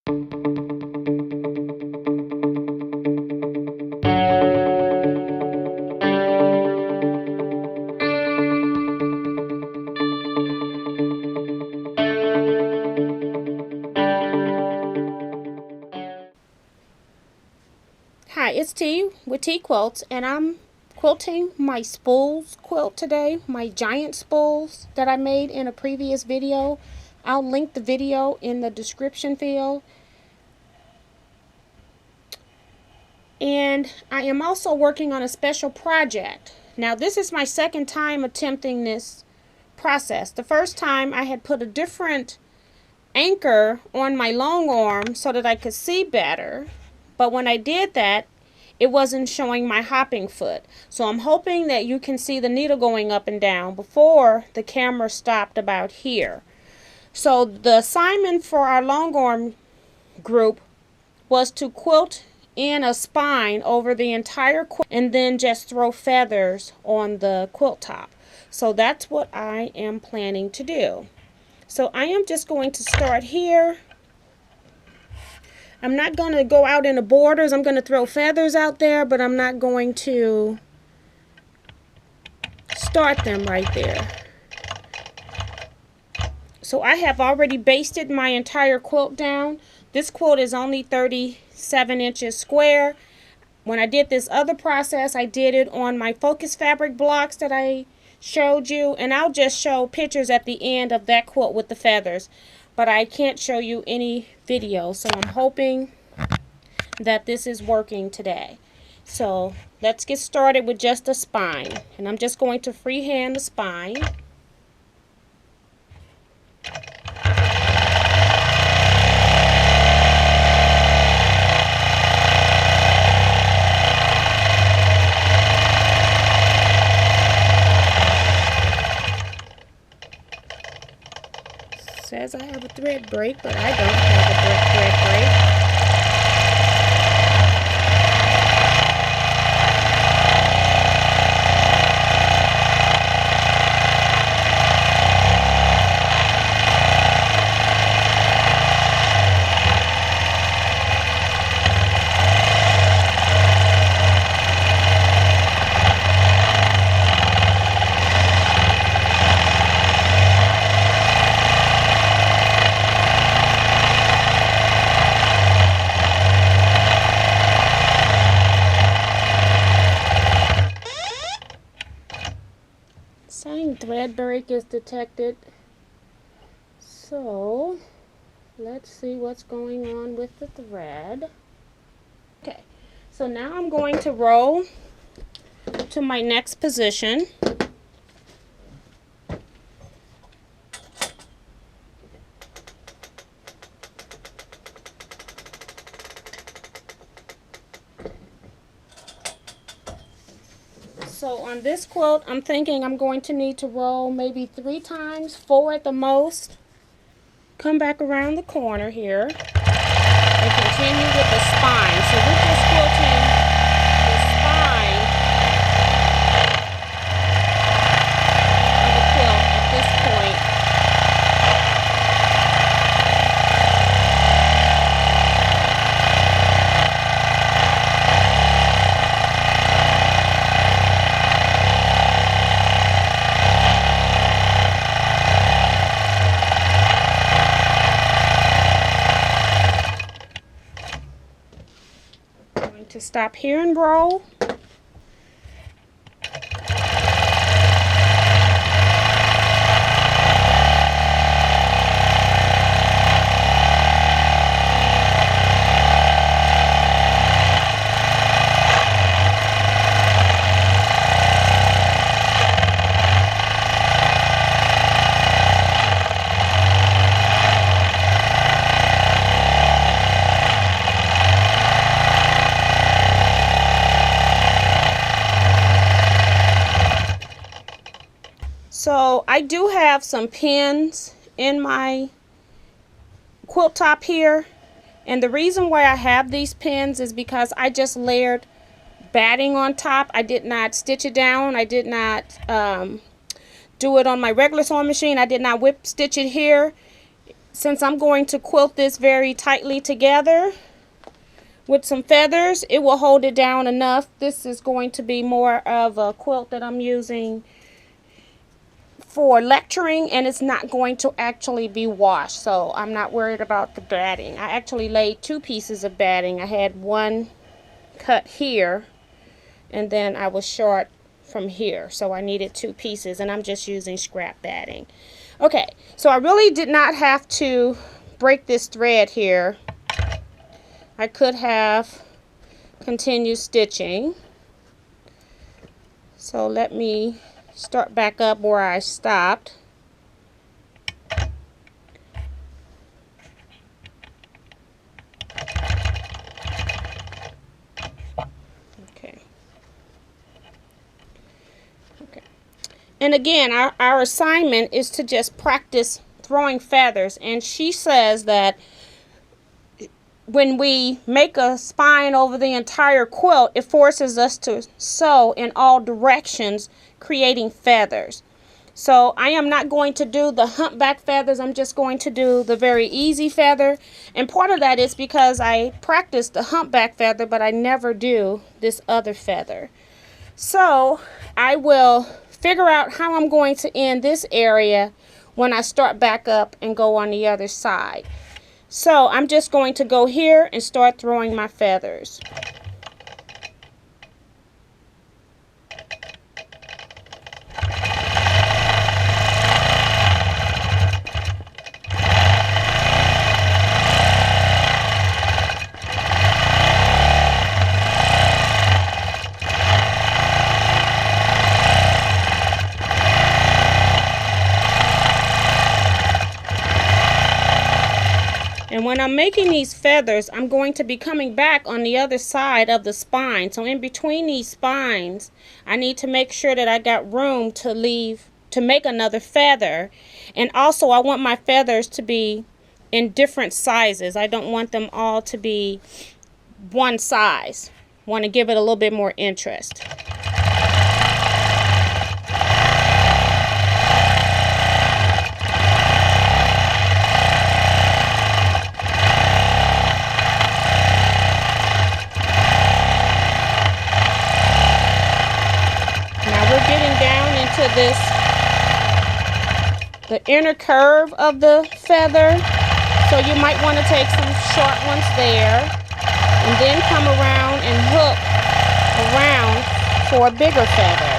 Hi, it's T with TeaQuilts, and I'm quilting my Spools quilt today, my giant spools that I made in a previous video. I'll link the video in the description field. And I am also working on a special project. Now, this is my second time attempting this process. The first time I had put a different anchor on my long arm so that I could see better. But when I did that, it wasn't showing my hopping foot. So I'm hoping that you can see the needle going up and down before the camera stopped about here. So the assignment for our long arm group was to quilt in a spine over the entire quilt and then just throw feathers on the quilt top. So that's what I am planning to do. So I am just going to start here. I'm not going to go out in the borders. I'm going to throw feathers out there, but I'm not going to start them right there. So I have already basted my entire quilt down. This quilt is only 37 inches square. When I did this other process, I did it on my focus fabric blocks that I showed you, and I'll just show pictures at the end of that quilt with the feathers, but I can't show you any video, so I'm hoping that this is working today. So let's get started with just the spine, and I'm just going to freehand the spine. Says I have a thread break, but I don't have a thread break. Saying thread break is detected. So let's see what's going on with the thread. Okay, so now I'm going to roll to my next position. So on this quilt, I'm thinking I'm going to need to roll maybe 3 times, 4 at the most. Come back around the corner here and continue with the spine. So we're just quilting the spine of the quilt at this point. To stop here and roll. So I do have some pins in my quilt top here, and the reason why I have these pins is because I just layered batting on top. I did not stitch it down. I did not do it on my regular sewing machine. I did not whip stitch it here. since I'm going to quilt this very tightly together with some feathers, it will hold it down enough. This is going to be more of a quilt that I'm using for lecturing, and it's not going to actually be washed, so I'm not worried about the batting. I actually laid 2 pieces of batting. I had one cut here, and then I was short from here, so I needed 2 pieces, and I'm just using scrap batting. Okay, so I really did not have to break this thread here. I could have continued stitching. So let me start back up where I stopped. Okay. And again, our assignment is to just practice throwing feathers. And she says that when we make a spine over the entire quilt, it forces us to sew in all directions, creating feathers. So I am not going to do the humpback feathers. I'm just going to do the very easy feather. And part of that is because I practice the humpback feather, but I never do this other feather. So I will figure out how I'm going to end this area when I start back up and go on the other side. So I'm just going to go here and start throwing my feathers. And when I'm making these feathers, I'm going to be coming back on the other side of the spine. So in between these spines, I need to make sure that I got room to make another feather. And also I want my feathers to be in different sizes. I don't want them all to be one size. I want to give it a little bit more interest. The inner curve of the feather, so you might want to take some short ones there and then come around and hook around for a bigger feather.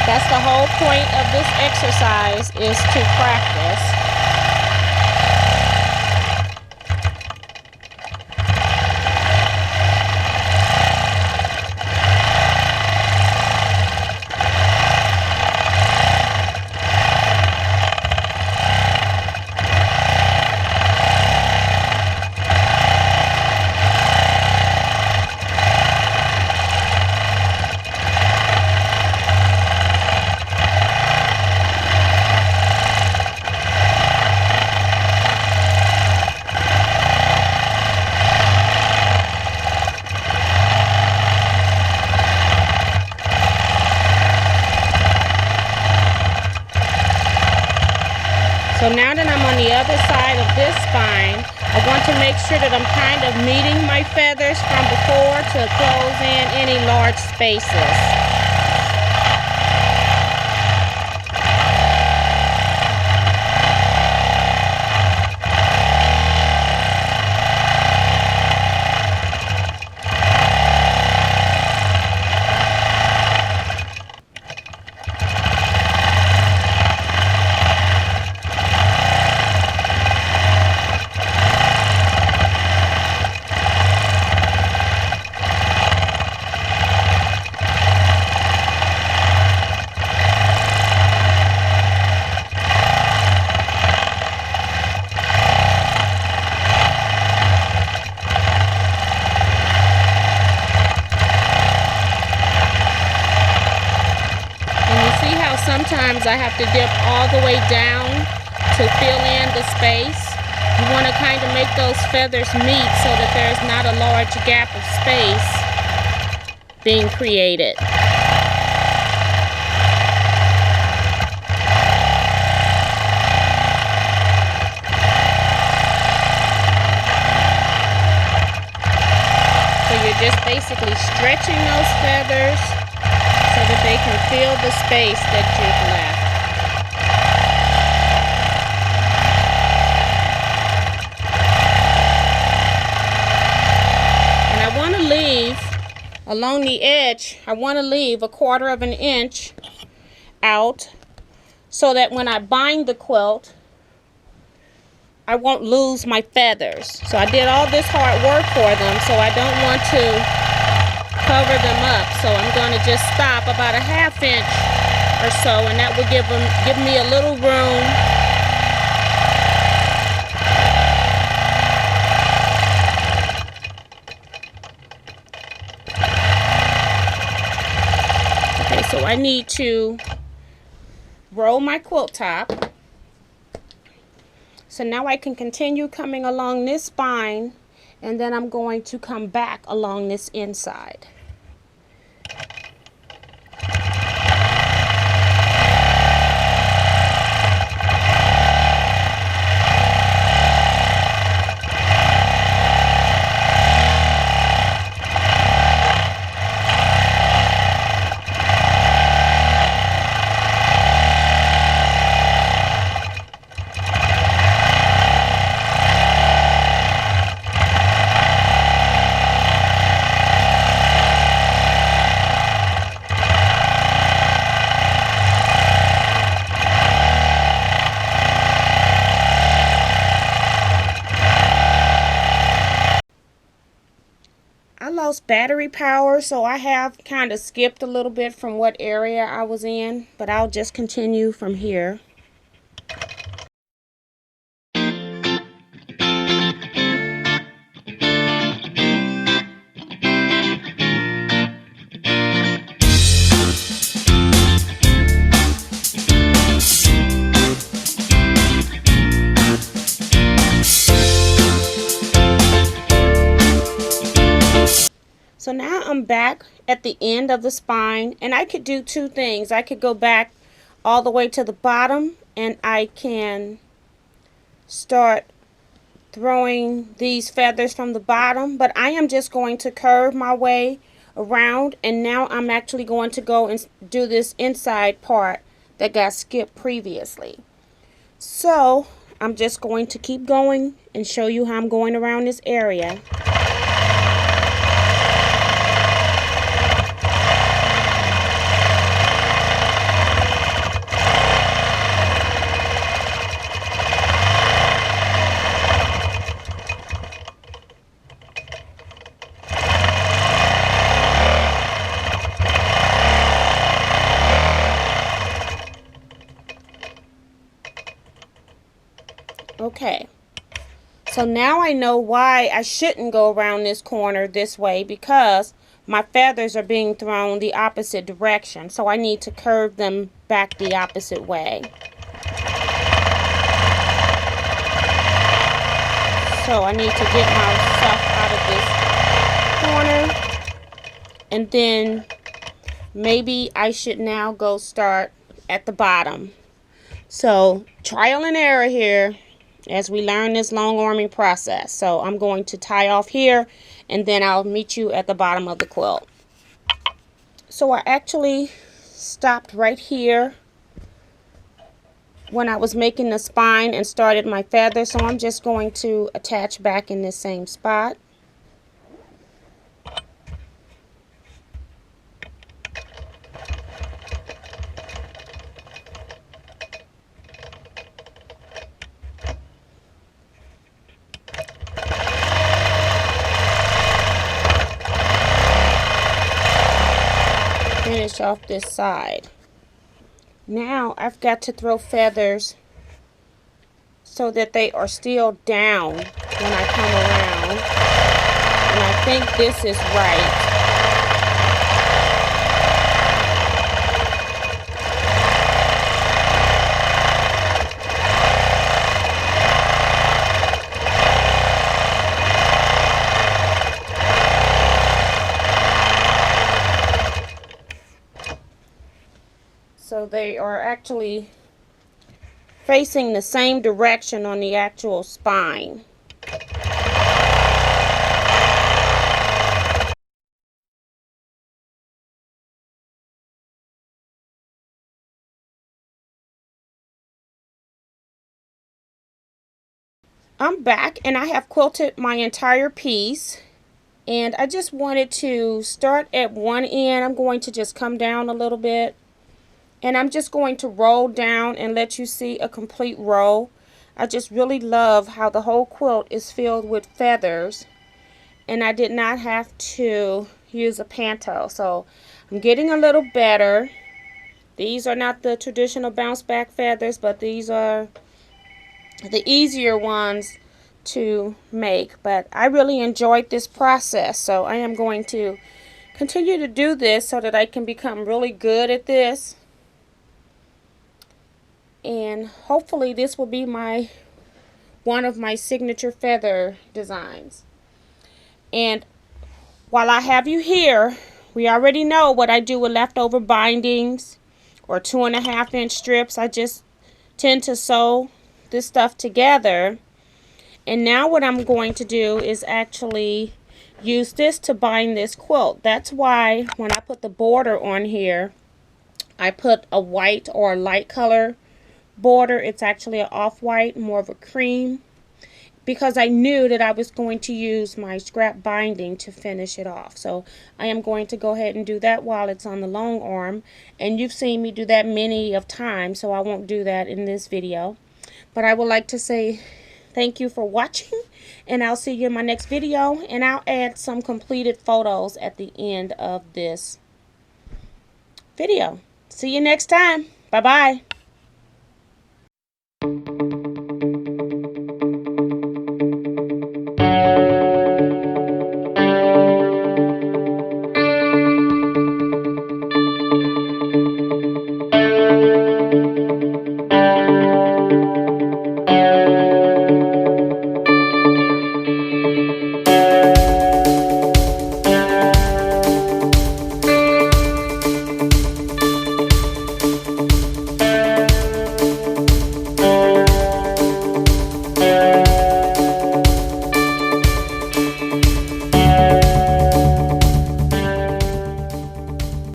That's the whole point of this exercise, is to practice. So now that I'm on the other side of this spine, I want to make sure that I'm kind of meeting my feathers from before to close in any large spaces. sometimes I have to dip all the way down to fill in the space. You want to kind of make those feathers meet so that there's not a large gap of space being created. So you're just basically stretching those feathers so that they can fill the space that you've left. And I want to leave along the edge, I want to leave 1/4 of an inch out so that when I bind the quilt, I won't lose my feathers. So I did all this hard work for them, so I don't want to cover them up. So I'm going to just stop about 1/2 inch or so, and that will give me a little room okay. So I need to roll my quilt top. So now I can continue coming along this spine, and then I'm going to come back along this inside. I lost battery power, so I have kind of skipped a little bit from what area I was in, but I'll just continue from here. So now I'm back at the end of the spine, and I could do two things. I could go back all the way to the bottom, and I can start throwing these feathers from the bottom, but I am just going to curve my way around, and now I'm actually going to go and do this inside part that got skipped previously. So I'm just going to keep going and show you how I'm going around this area. Okay, so now I know why I shouldn't go around this corner this way, because my feathers are being thrown the opposite direction. So I need to curve them back the opposite way. So I need to get myself out of this corner, and then maybe I should now go start at the bottom. So trial and error here as we learn this long arming process. So I'm going to tie off here, and then I'll meet you at the bottom of the quilt. So I actually stopped right here when I was making the spine and started my feather. So I'm just going to attach back in this same spot. Finish off this side. Now I've got to throw feathers so that they are still down when I come around, and I think this is right. they are actually facing the same direction on the actual spine. I'm back and I have quilted my entire piece, and I just wanted to start at one end. I'm going to just come down a little bit, and I'm just going to roll down and let you see a complete row. I just really love how the whole quilt is filled with feathers, and I did not have to use a panto. So I'm getting a little better. These are not the traditional bounce back feathers, but these are the easier ones to make. But I really enjoyed this process, so I am going to continue to do this so that I can become really good at this, and hopefully this will be one of my signature feather designs. And while I have you here, we already know what I do with leftover bindings or 2.5-inch strips. I just tend to sew this stuff together. And now what I'm going to do is actually use this to bind this quilt. That's why when I put the border on here, I put a white or a light color border. It's actually an off-white, more of a cream, because I knew that I was going to use my scrap binding to finish it off. So I am going to go ahead and do that while it's on the long arm, and you've seen me do that many of times, so I won't do that in this video. But I would like to say thank you for watching, and I'll see you in my next video, and I'll add some completed photos at the end of this video. See you next time. Bye-bye.